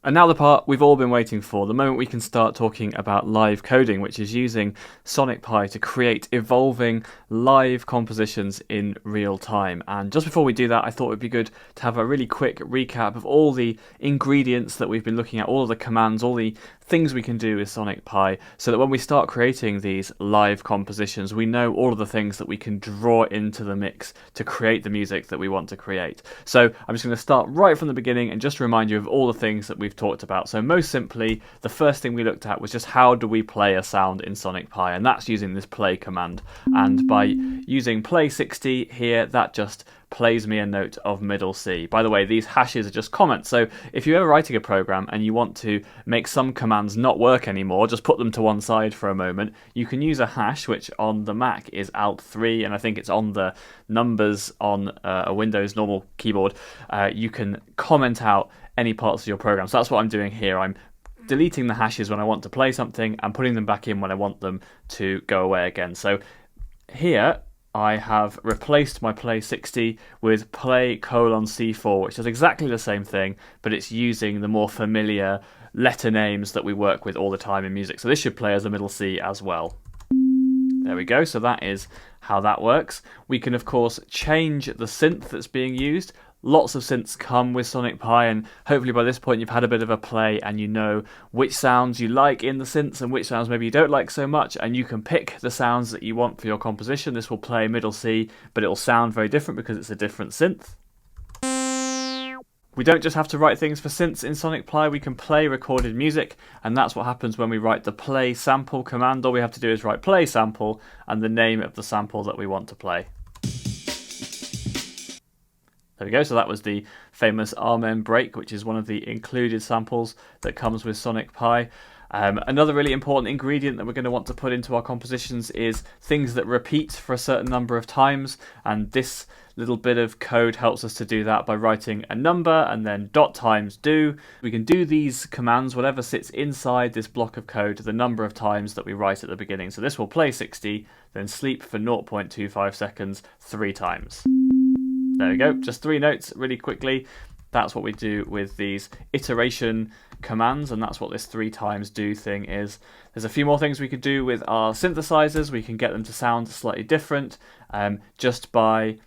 And now the part we've all been waiting for, the moment we can start talking about live coding, which is using SonicPi to create evolving live compositions in real time. And just before we do that, I thought it would be good to have a really quick recap of all the ingredients that we've been looking at, all of the commands, all the things we can do with SonicPi, so that when we start creating these live compositions, we know all of the things that we can draw into the mix to create the music that we want to create. So I'm just going to start right from the beginning and just remind you of all the things that we've talked about. So most simply, the first thing we looked at was just how do we play a sound in SonicPi, and that's using this play command. And by using play 60 here, that just plays me a note of middle C. By the way, these hashes are just comments, so if you're ever writing a program and you want to make some commands not work anymore, just put them to one side for a moment, you can use a hash, which on the Mac is Alt 3, and I think it's on the numbers on a Windows normal keyboard. You can comment out any parts of your program. So that's what I'm doing here. I'm deleting the hashes when I want to play something and putting them back in when I want them to go away again. So here I have replaced my play 60 with play C4, which does exactly the same thing, but it's using the more familiar letter names that we work with all the time in music. So this should play as a middle C as well. There we go, so that is how that works. We can of course change the synth that's being used. Lots of synths come with SonicPi, and hopefully by this point you've had a bit of a play and you know which sounds you like in the synths and which sounds maybe you don't like so much, and you can pick the sounds that you want for your composition. This will play middle C, but it will sound very different because it's a different synth. We don't just have to write things for synths in SonicPi, we can play recorded music, and that's what happens when we write the play sample command. All we have to do is write play sample and the name of the sample that we want to play. There we go, so that was the famous Amen break, which is one of the included samples that comes with SonicPi. Another really important ingredient that we're going to want to put into our compositions is things that repeat for a certain number of times, and this little bit of code helps us to do that by writing a number and then dot times do. We can do these commands, whatever sits inside this block of code, the number of times that we write at the beginning. So this will play 60, then sleep for 0.25 seconds 3 times. There we go, just 3 notes really quickly. That's what we do with these iteration commands, and that's what this 3 times do thing is. There's a few more things we could do with our synthesizers. We can get them to sound slightly different just by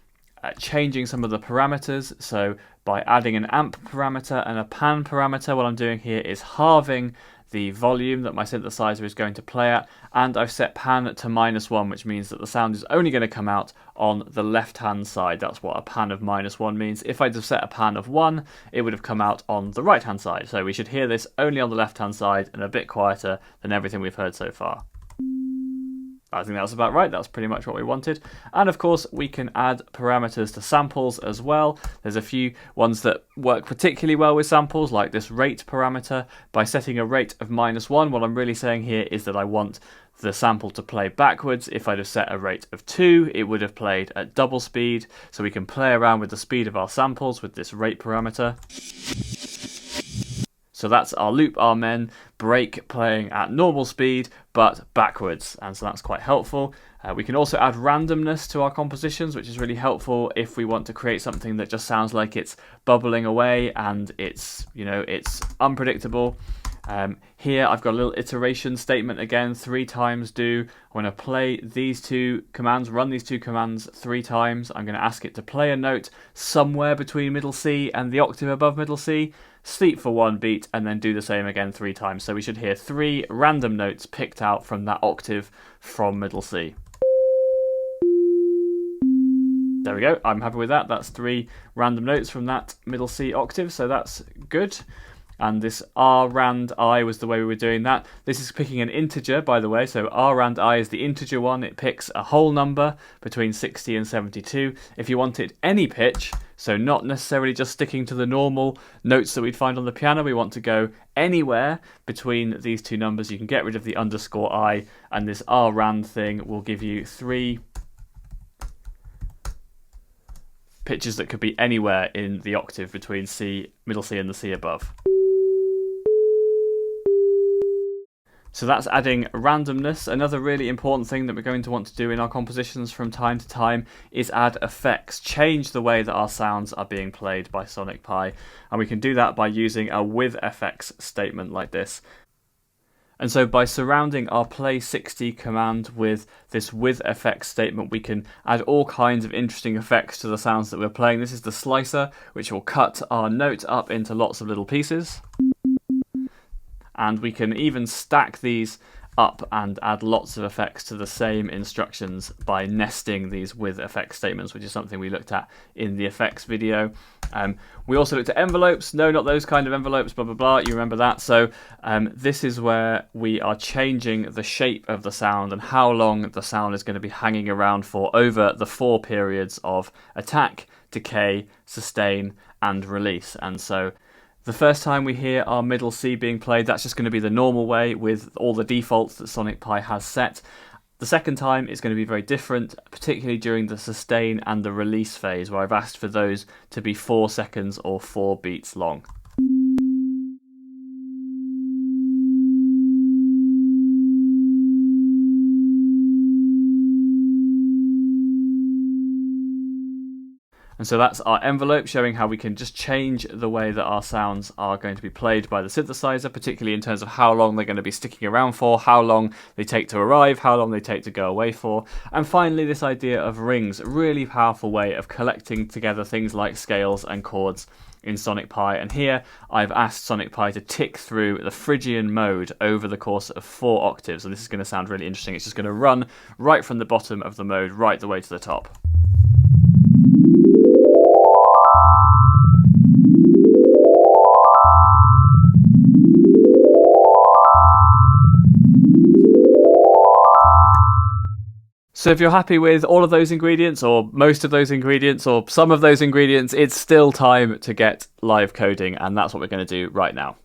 changing some of the parameters. So by adding an amp parameter and a pan parameter, what I'm doing here is halving the volume that my synthesizer is going to play at, and I've set pan to -1, which means that the sound is only going to come out on the left hand side. That's what a pan of -1 means. If I'd have set a pan of 1, it would have come out on the right hand side. So we should hear this only on the left hand side and a bit quieter than everything we've heard so far. I think that's about right. That's pretty much what we wanted. And of course, we can add parameters to samples as well. There's a few ones that work particularly well with samples, like this rate parameter. By setting a rate of -1, what I'm really saying here is that I want the sample to play backwards. If I'd have set a rate of 2, it would have played at double speed. So we can play around with the speed of our samples with this rate parameter. So that's our loop Amen break playing at normal speed but backwards, and so that's quite helpful. We can also add randomness to our compositions, which is really helpful if we want to create something that just sounds like it's bubbling away and it's unpredictable. Here I've got a little iteration statement again, 3 times do. I'm going to play these 2 commands, run these 2 commands 3 times. I'm going to ask it to play a note somewhere between middle C and the octave above middle C, sleep for 1 beat, and then do the same again 3 times. So we should hear 3 random notes picked out from that octave from middle C. There we go, I'm happy with that. That's 3 random notes from that middle C octave, so that's good. And this rand_i was the way we were doing that. This is picking an integer, by the way, so rand_i is the integer one. It picks a whole number between 60 and 72. If you wanted any pitch, so not necessarily just sticking to the normal notes that we'd find on the piano, we want to go anywhere between these 2 numbers, you can get rid of the _i, and this rand thing will give you 3 pitches that could be anywhere in the octave between C, middle C and the C above. So that's adding randomness. Another really important thing that we're going to want to do in our compositions from time to time is add effects, change the way that our sounds are being played by SonicPi, and we can do that by using a with effects statement like this. And so by surrounding our play 60 command with this with effects statement, we can add all kinds of interesting effects to the sounds that we're playing. This is the slicer, which will cut our note up into lots of little pieces. And we can even stack these up and add lots of effects to the same instructions by nesting these with effects statements, which is something we looked at in the effects video. We also looked at envelopes. No, not those kind of envelopes, blah, blah, blah. You remember that. So this is where we are changing the shape of the sound and how long the sound is going to be hanging around for over the 4 periods of attack, decay, sustain, and release. And so the first time we hear our middle C being played, that's just going to be the normal way with all the defaults that SonicPi has set. The second time is going to be very different, particularly during the sustain and the release phase, where I've asked for those to be 4 seconds or 4 beats long. And so that's our envelope showing how we can just change the way that our sounds are going to be played by the synthesizer, particularly in terms of how long they're going to be sticking around for, how long they take to arrive, how long they take to go away for. And finally, this idea of rings, a really powerful way of collecting together things like scales and chords in SonicPi. And here I've asked SonicPi to tick through the Phrygian mode over the course of 4 octaves. And this is going to sound really interesting. It's just going to run right from the bottom of the mode right the way to the top. So if you're happy with all of those ingredients, or most of those ingredients, or some of those ingredients, it's still time to get live coding, and that's what we're going to do right now.